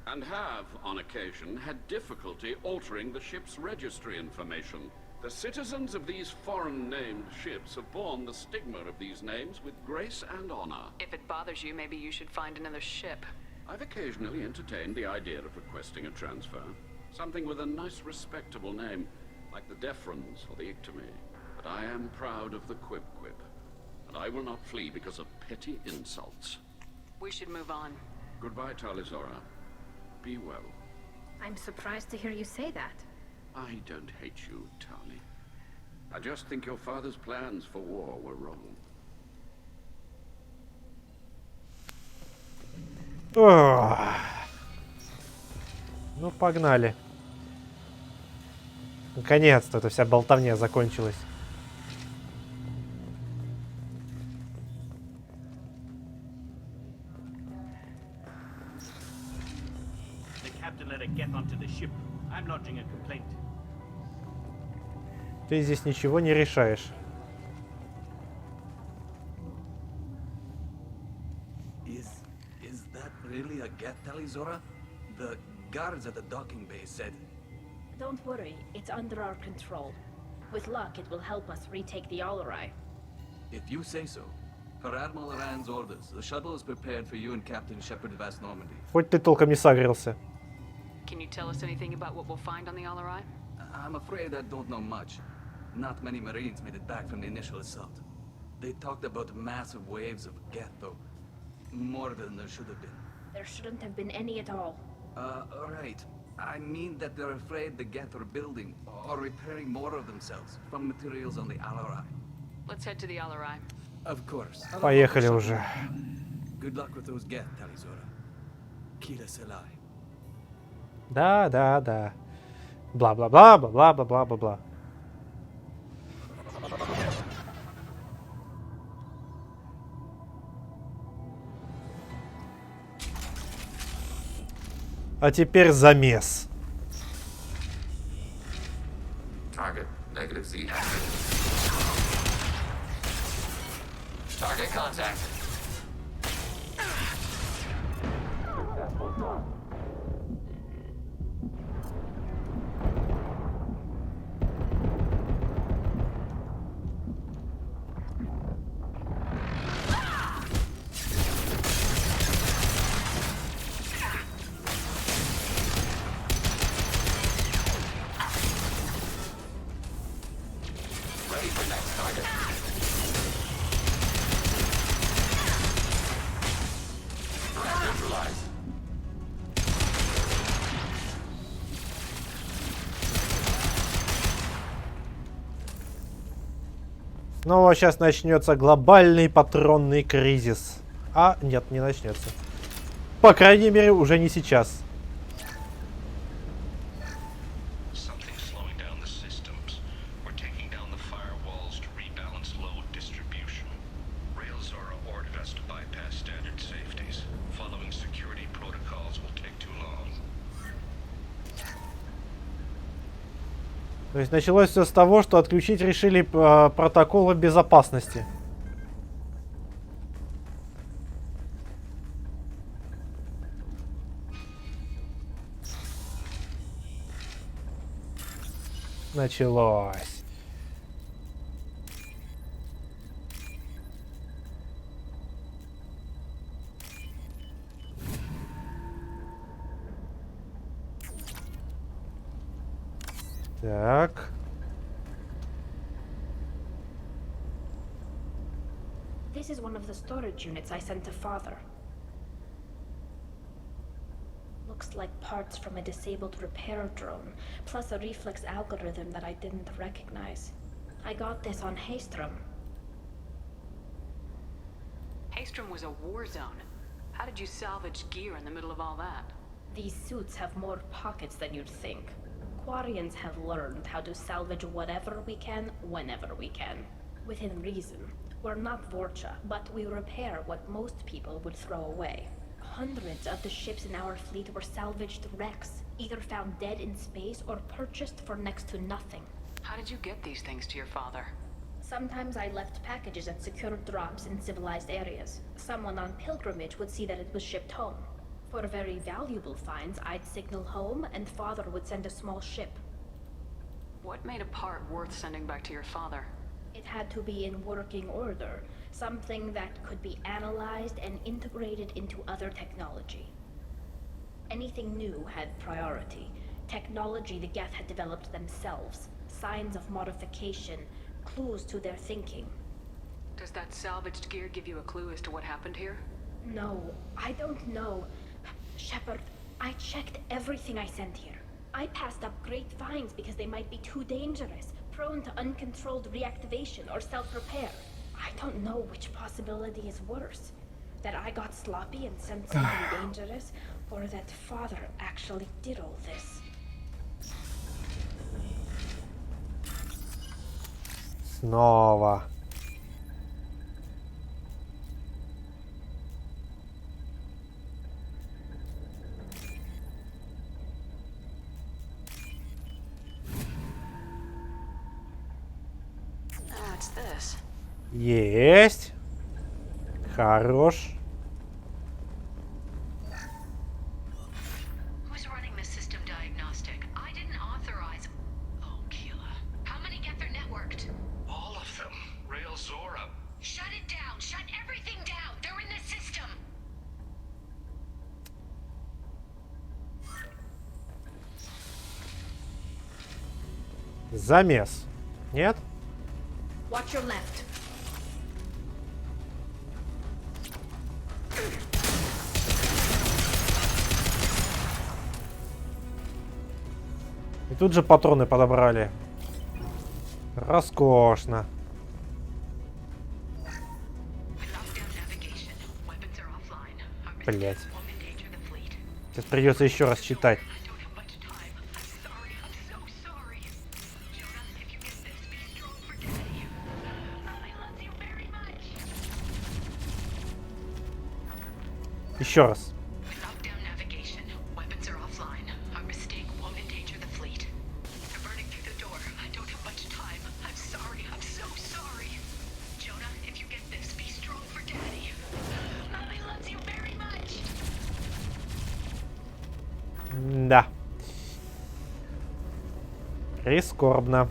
and have, on occasion, had difficulty altering the ship's registry information. The citizens of these foreign-named ships have borne the stigma of these names with grace and honor. If it bothers you, maybe you should find another ship. I've occasionally entertained the idea of requesting a transfer. Something with a nice, respectable name, like the Deferens or the Ictomy. But I am proud of the Quib, and I will not flee because of petty insults. We should move on. Goodbye, tal'zora. Be well. I'm surprised to hear you say that. I don't hate you, Tali. I just think your father's plans for war were wrong. Ну, погнали. Наконец-то эта вся болтовня закончилась. The captain let her get onto the ship. I'm lodging a complaint. Ты здесь ничего не решаешь. Is that really a Geth, tal'zora? The guards at the docking bay said. Don't worry, it's under our control. With luck, it will help us retake the Alarai. If you say so. Per Admiral Rand's orders, the shuttle is prepared for you and Captain Shepard Vast Normandy. Хоть ты толком не согрелся. Can you tell us anything about what we'll find on the Alarai? I'm afraid I don't know much. Not many Marines made it back from the initial assault. They talked about massive waves of Geth, though. More than there should have been. There shouldn't have been any at all. Right. I mean that they're afraid the Geth are building or repairing more of themselves from materials on the Alarai. Let's head to the Alarai. Of course. Поехали уже. Good luck with those Geth, tal'zora. Kila Selai. Да. Бла-бла-бла. А теперь замес. Target -Z. Target contact. Снова сейчас начнется глобальный патронный кризис. А, нет, не начнется. По крайней мере, уже не сейчас. То есть началось все с того, что отключить решили протоколы безопасности. Началось. Так. This is one of the storage units I sent to Father. Looks like parts from a disabled repair drone, plus a reflex algorithm that I didn't recognize. I got this on Haystrom. Haystrom was a war zone. How did you salvage gear in the middle of all that? These suits have more pockets than you'd think. Quarians have learned how to salvage whatever we can, whenever we can. Within reason. We're not Vorcha, but we repair what most people would throw away. Hundreds of the ships in our fleet were salvaged wrecks, either found dead in space or purchased for next to nothing. How did you get these things to your father? Sometimes I left packages at secured drops in civilized areas. Someone on pilgrimage would see that it was shipped home. For very valuable finds, I'd signal home, and Father would send a small ship. What made a part worth sending back to your father? It had to be in working order, something that could be analyzed and integrated into other technology. Anything new had priority. Technology the Geth had developed themselves, signs of modification, clues to their thinking. Does that salvaged gear give you a clue as to what happened here? No, I don't know. Shepard, I checked everything I sent here. I passed up great finds because they might be too dangerous, prone to uncontrolled reactivation or self-repair. I don't know which possibility is worse. That I got sloppy and sent something dangerous, or that Father actually did all this. Снова. Есть. Хорош. Замес. Нет? Watch your left. И тут же патроны подобрали. Роскошно. Блять. Сейчас придется еще раз читать. Еще раз. Да. Прискорбно.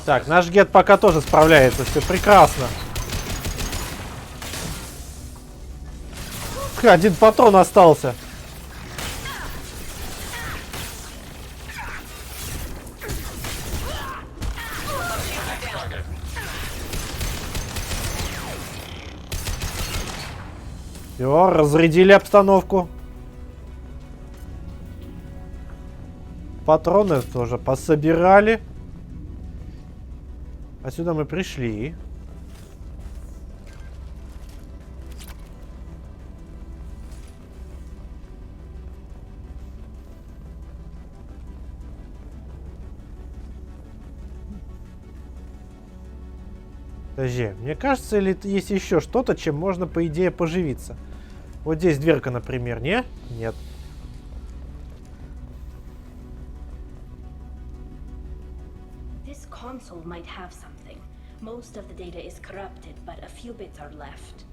Так, наш гет пока тоже справляется, все прекрасно. Один патрон остался. Все, разрядили обстановку. Патроны тоже пособирали. Отсюда мы пришли. Подожди, мне кажется, или есть еще что-то, чем можно, по идее, поживиться? Вот здесь дверка, например, не? Нет. This console might have something. Most of the data is corrupted, but a few bits are left.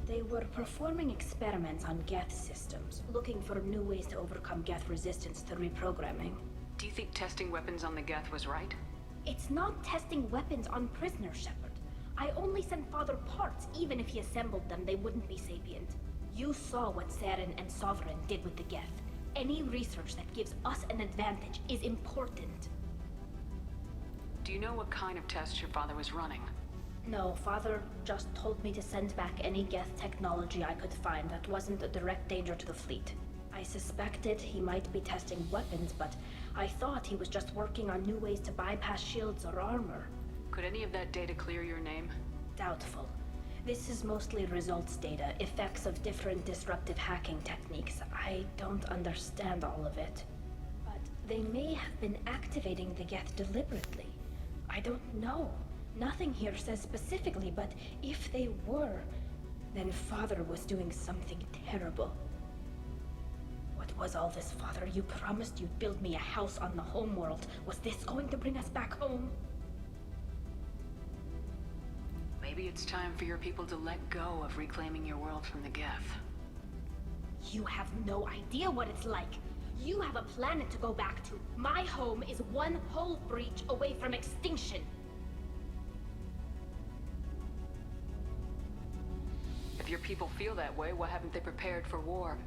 They were performing experiments on Geth systems, looking for new ways to overcome Geth resistance to reprogramming. Do you think testing weapons on the Geth was right? It's not testing weapons on prisoners, Shepard. I only sent Father parts. Even if he assembled them, they wouldn't be sapient. You saw what Saren and Sovereign did with the Geth. Any research that gives us an advantage is important. Do you know what kind of tests your father was running? No, Father just told me to send back any Geth technology I could find that wasn't a direct danger to the fleet. I suspected he might be testing weapons, but I thought he was just working on new ways to bypass shields or armor. Could any of that data clear your name? Doubtful. This is mostly results data, effects of different disruptive hacking techniques. I don't understand all of it. But they may have been activating the Geth deliberately. I don't know. Nothing here says specifically, but if they were, then Father was doing something terrible. What was all this, Father? You promised you'd build me a house on the homeworld. Was this going to bring us back home? Maybe it's time for your people to let go of reclaiming your world from the Geth. You have no idea what it's like. You have a planet to go back to. My home is one hull breach away from extinction. If your people feel that way, why haven't they prepared for war?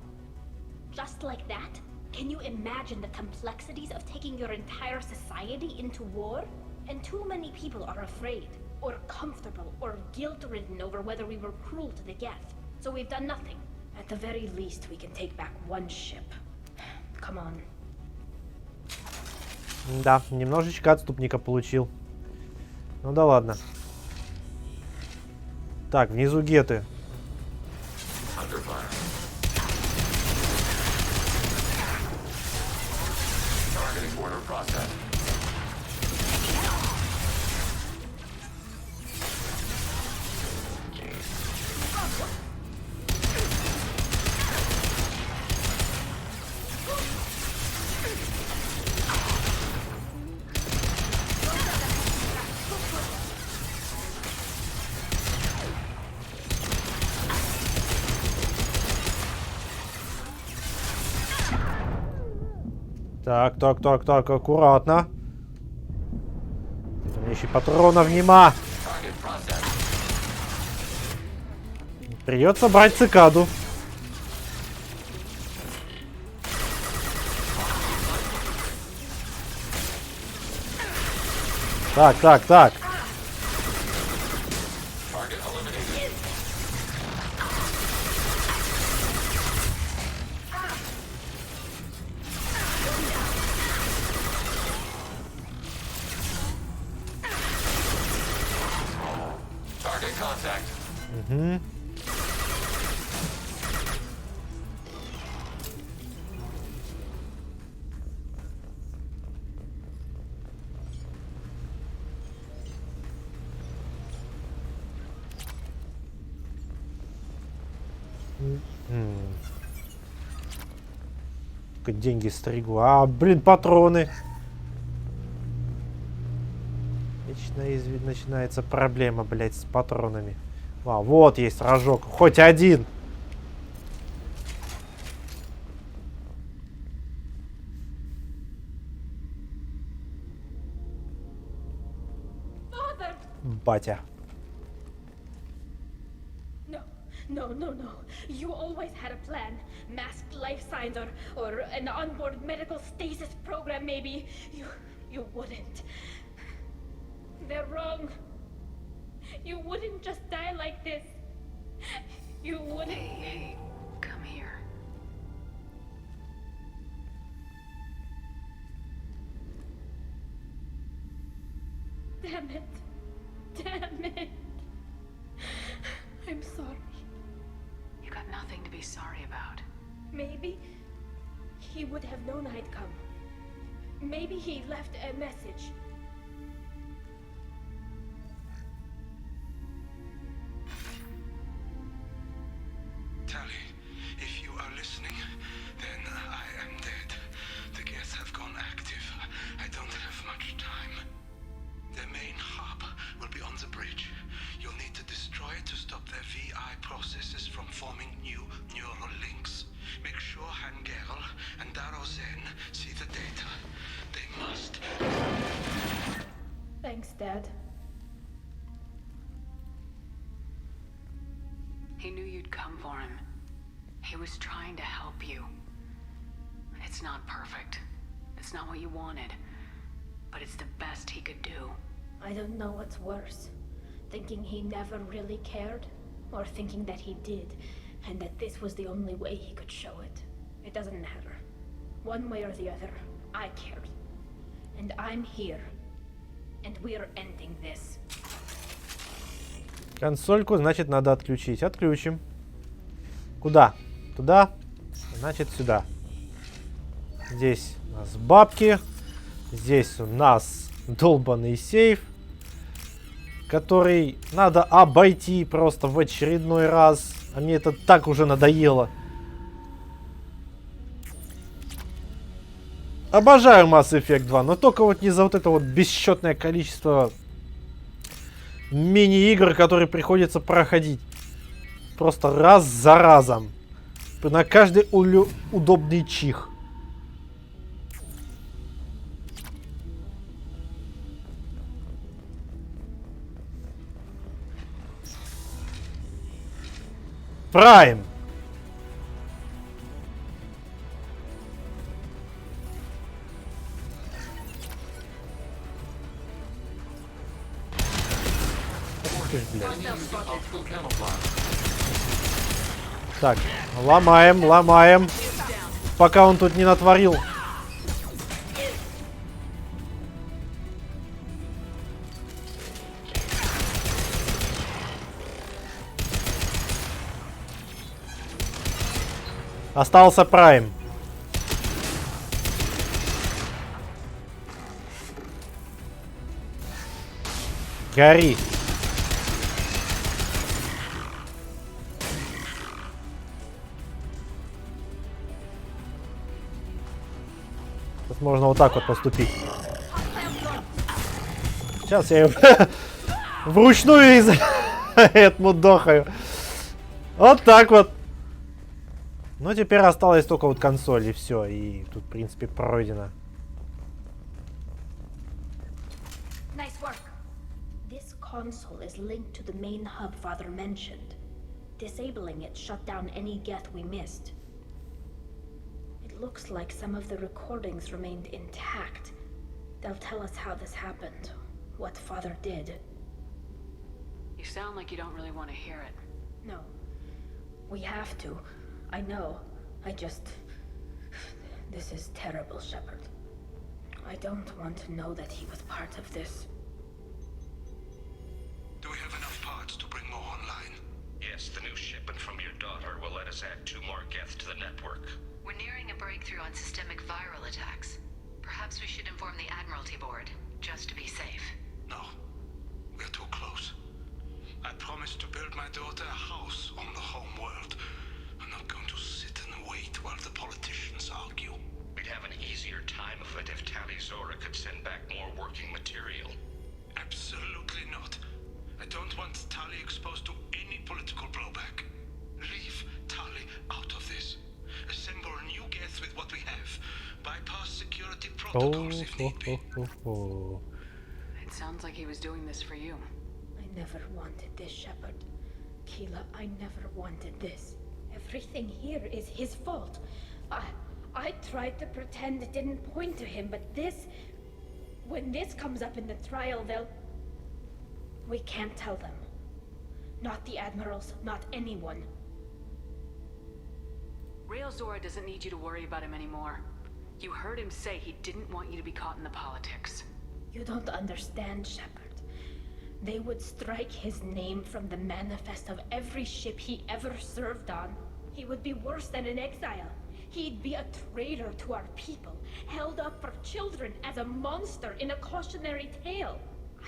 Just like that? Can you imagine the complexities of taking your entire society into war? And too many people are afraid, or comfortable, or guilt-ridden over whether we were cruel to the Geth. So we've done nothing. At the very least, we can take back one ship. Come on. Да, немножечко отступника получил. Ну да ладно. Так, внизу геты. Так, аккуратно. У меня еще патронов нема. Придется брать цикаду. Так. Угу. Деньги стригу. А, блин, патроны. Начинается проблема, блядь, с патронами. А, вот есть рожок. Хоть один. Батя. No. You always had a plan. Masked life signs or an onboard medical stasis program maybe. You wouldn't. They're wrong. You wouldn't just die like this. You wouldn't. Hey, come here. Damn it. I'm sorry. You got nothing to be sorry about. Maybe he would have known I'd come. Maybe he left a message. Tali, if you are listening, then I am dead. The Geth have gone active. I don't have much time. Their main hub will be on the bridge. You'll need to destroy it to stop their VI processes from forming new neural links. Make sure Hangerl and Darozen see the data. They must. Thanks, Dad. come for him. He was trying to help you. It's not perfect. It's not what you wanted. But it's the best he could do. I don't know what's worse. Thinking he never really cared, or thinking that he did, and that this was the only way he could show it. It doesn't matter. One way or the other, I cared. And I'm here. And we're ending this. Консольку, значит, надо отключить. Отключим. Куда? Туда. Значит, сюда. Здесь у нас бабки. Здесь у нас долбаный сейф, который надо обойти просто в очередной раз. А мне это так уже надоело. Обожаю Mass Effect 2, но только вот не за вот это вот бесчетное количество мини-игр, которые приходится проходить. Просто раз за разом. На каждый удобный чих. Прайм. Так, ломаем, ломаем. Пока он тут не натворил. Остался Прайм. Гори. Тут можно вот так вот поступить. Сейчас я его вручную отмудохаю. Вот так вот. Ну, теперь осталось только вот консоль, и все. И тут, в принципе, пройдено. Nice work. This console is linked to the main hub Father mentioned. Disabling it shut down any Geth we missed. It looks like some of the recordings remained intact. They'll tell us how this happened, what Father did. You sound like you don't really want to hear it. No. We have to. I know. This is terrible, Shepard. I don't want to know that he was part of this. Do we have enough parts to bring more online? Yes, the new shipment from your daughter will let us add 2 more Geth to the network. We're nearing a breakthrough on systemic viral attacks. Perhaps we should inform the Admiralty Board, just to be safe. No. We're too close. I promised to build my daughter a house on the home world. I'm not going to sit and wait while the politicians argue. We'd have an easier time of it if tal'i'zora could send back more working material. Absolutely not. I don't want Tali exposed to any political blowback. Leave Tali out of this. Assemble new Geth with what we have. Bypass security protocols if need be. It sounds like he was doing this for you. I never wanted this, Shepard. Keela, I never wanted this. Everything here is his fault. I tried to pretend it didn't point to him, but this... When this comes up in the trial, they'll... We can't tell them. Not the admirals, not anyone. Railzora doesn't need you to worry about him anymore. You heard him say he didn't want you to be caught in the politics. You don't understand, Shepard. They would strike his name from the manifest of every ship he ever served on. He would be worse than an exile. He'd be a traitor to our people, held up for children as a monster in a cautionary tale.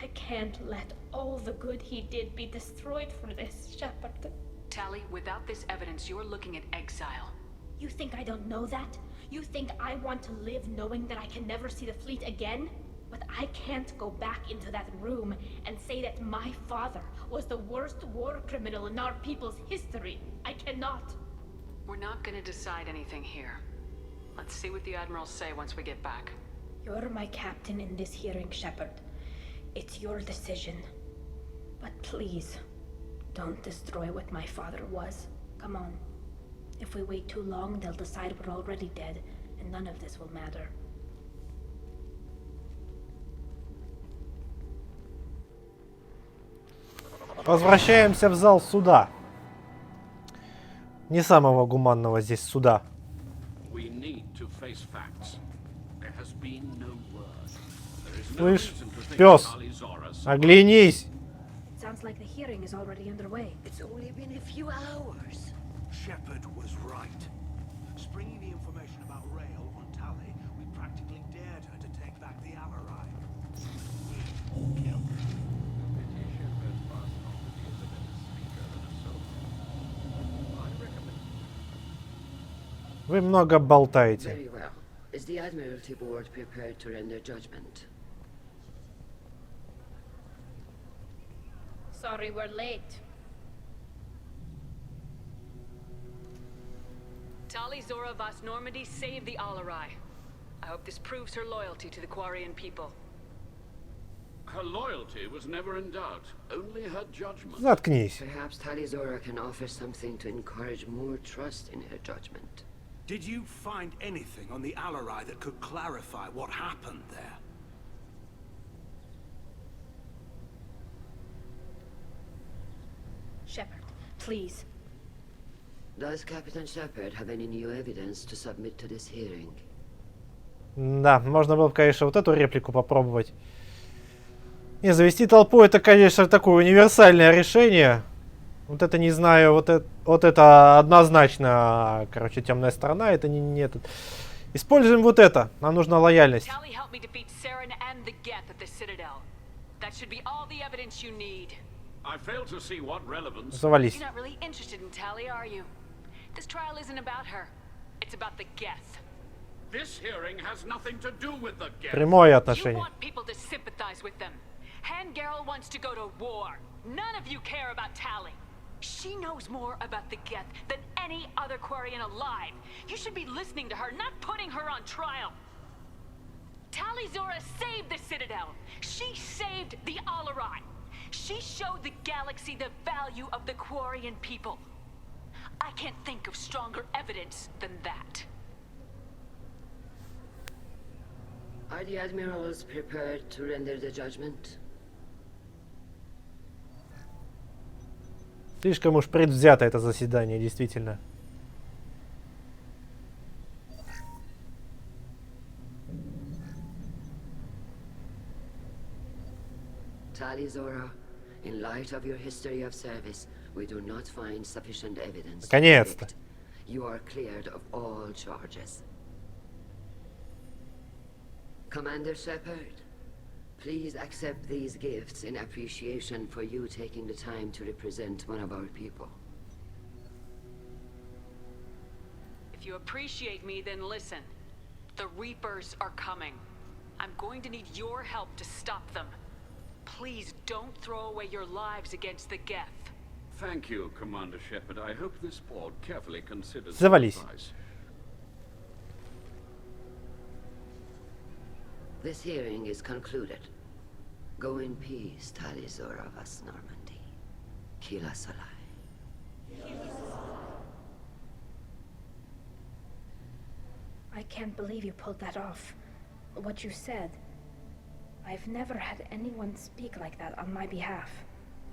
I can't let all the good he did be destroyed for this, Shepard. Tali, without this evidence, you're looking at exile. You think I don't know that? You think I want to live knowing that I can never see the fleet again? But I can't go back into that room and say that my father was the worst war criminal in our people's history. I cannot. We're not gonna decide anything here. Let's see what the admirals say once we get back. You're my captain in this hearing, Shepard. It's your decision. But please, don't destroy what my father was. Come on. If we wait too long, they'll decide we're already dead, and none of this will matter. Возвращаемся в зал суда. Не самого гуманного здесь суда. Слышь, пес, оглянись. Sounds like the hearing is already underway. It's only been a few hours. Shepard was right. Springing the information about Rail on Tali, we practically dared her to take back the Alarai. Вы много болтаете. Very well. Is the Admiralty Board prepared to render judgment? Sorry we're late. Tal'zora Vas Normandy saved the Alarai. I hope this proves her loyalty to the Quarian people. Her loyalty was never in doubt, only her judgment. Заткнись. Perhaps talи'zora can offer something to encourage more trust in her judgment. Did you find anything on the Alarai that could clarify what happened there? Shepard, please. Does Captain Shepard have any new evidence to submit to this hearing? Да, можно было бы, конечно, вот эту реплику попробовать. Не, завести толпу — это, конечно, такое универсальное решение. Вот это не знаю, вот это однозначно, короче, темная сторона, это не этот. Используем вот это. Нам нужна лояльность. Завались. Прямое отношение. Geralt wants to go to war. None of you care about Tali. She knows more about the Geth than any other Quarian alive. You should be listening to her, not putting her on trial. talи'zora saved the Citadel. She saved the Alarai. She showed the galaxy the value of the Quarian people. I can't think of stronger evidence than that. Are the admirals prepared to render the judgment? Слишком уж предвзято это заседание, действительно. talи'zora, in light of your history of service, we do not find sufficient evidence. Наконец-то. You are cleared of all charges. Commander Shepard, please accept these gifts in appreciation for you taking the time to represent one of our people. If you appreciate me, then listen. The Reapers are coming. I'm going to need your help to stop them. Please don't throw away your lives against the Geth. Thank you, Commander Shepard. I hope this board carefully considers Завались. advice. This hearing is concluded. Go in peace, talи'zora Vas Normandy. Kila Salai. I can't believe you pulled that off. What you said. I've never had anyone speak like that on my behalf.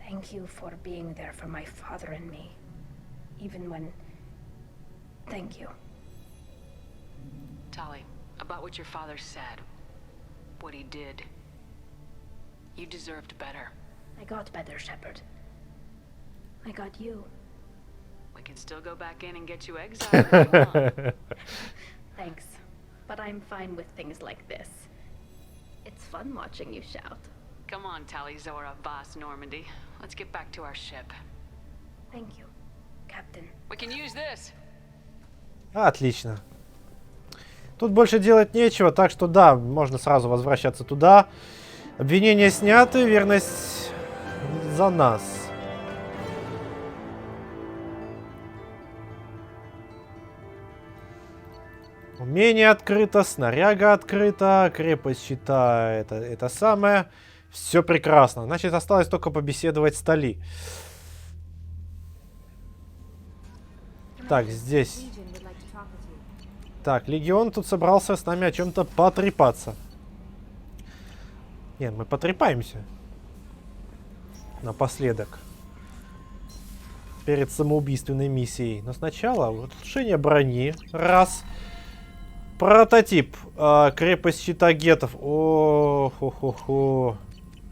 Thank you for being there for my father and me. Even when... Thank you. Tali, about what your father said. What he did. You deserved better. I got better, Shepard. I got you. We can still go back in and get you exiled if you want. Thanks. But I'm fine with things like this. It's fun watching you shout. Come on, talи'zora Vas Normandy. Let's get back to our ship. Thank you, Captain. We can use this. Отлично. Тут больше делать нечего, так что да, можно сразу возвращаться туда. Обвинения сняты, верность за нас. Умение открыто, снаряга открыта, крепость щита это самое. Все прекрасно. Значит, осталось только побеседовать с Тали. Так, здесь. Так, Легион тут собрался с нами о чем-то потрепаться. Нет, мы потрепаемся. Напоследок. Перед самоубийственной миссией. Но сначала улучшение брони. Раз. Прототип. Крепость щита гетов. О-хо-хо-хо.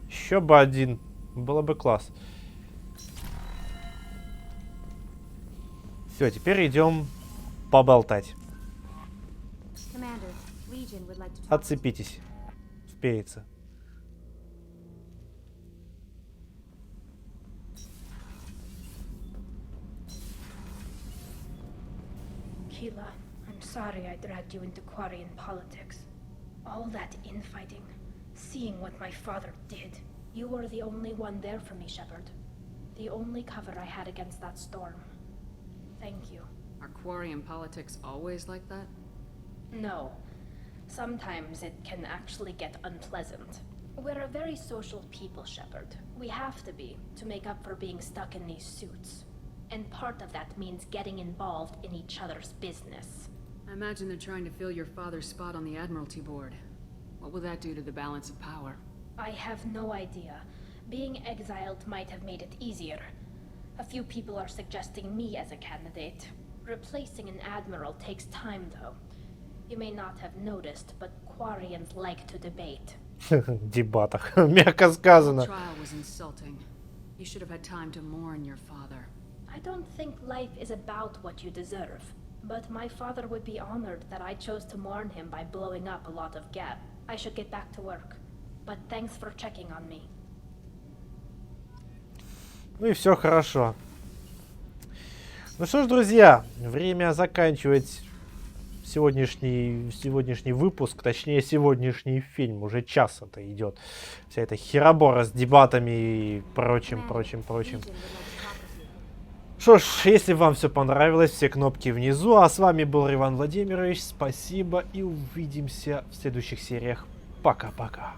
Еще бы один. Было бы класс. Все, теперь идем поболтать. Отцепитесь. Впереться. Keela, I'm sorry I dragged you into Quarian politics. All that infighting, seeing what my father did. You were the only one there for me, Shepard. The only cover I had against that storm. Thank you. Are Quarian politics always like that? No. Sometimes it can actually get unpleasant. We're a very social people, Shepard. We have to be, to make up for being stuck in these suits. And part of that means getting involved in each other's business. I imagine they're trying to fill your father's spot on the Admiralty Board. What will that do to the balance of power? I have no idea. Being exiled might have made it easier. A few people are suggesting me as a candidate. Replacing an admiral takes time, though. You may not have noticed, but Quarians like to debate. Дебатах. Мягко сказано. The trial was insulting. You should have had time to mourn your father. I don't think life is about what you deserve. But my father would be honored that I chose to mourn him by blowing up a lot of gap. I should get back to work. But thanks for checking on me. Ну и все хорошо. Ну что ж, друзья, время заканчивать сегодняшний выпуск, точнее сегодняшний фильм. Уже час это идет. Вся эта херобора с дебатами и прочим. Что ж, если вам все понравилось, все кнопки внизу. А с вами был Иван Владимирович. Спасибо и увидимся в следующих сериях. Пока-пока.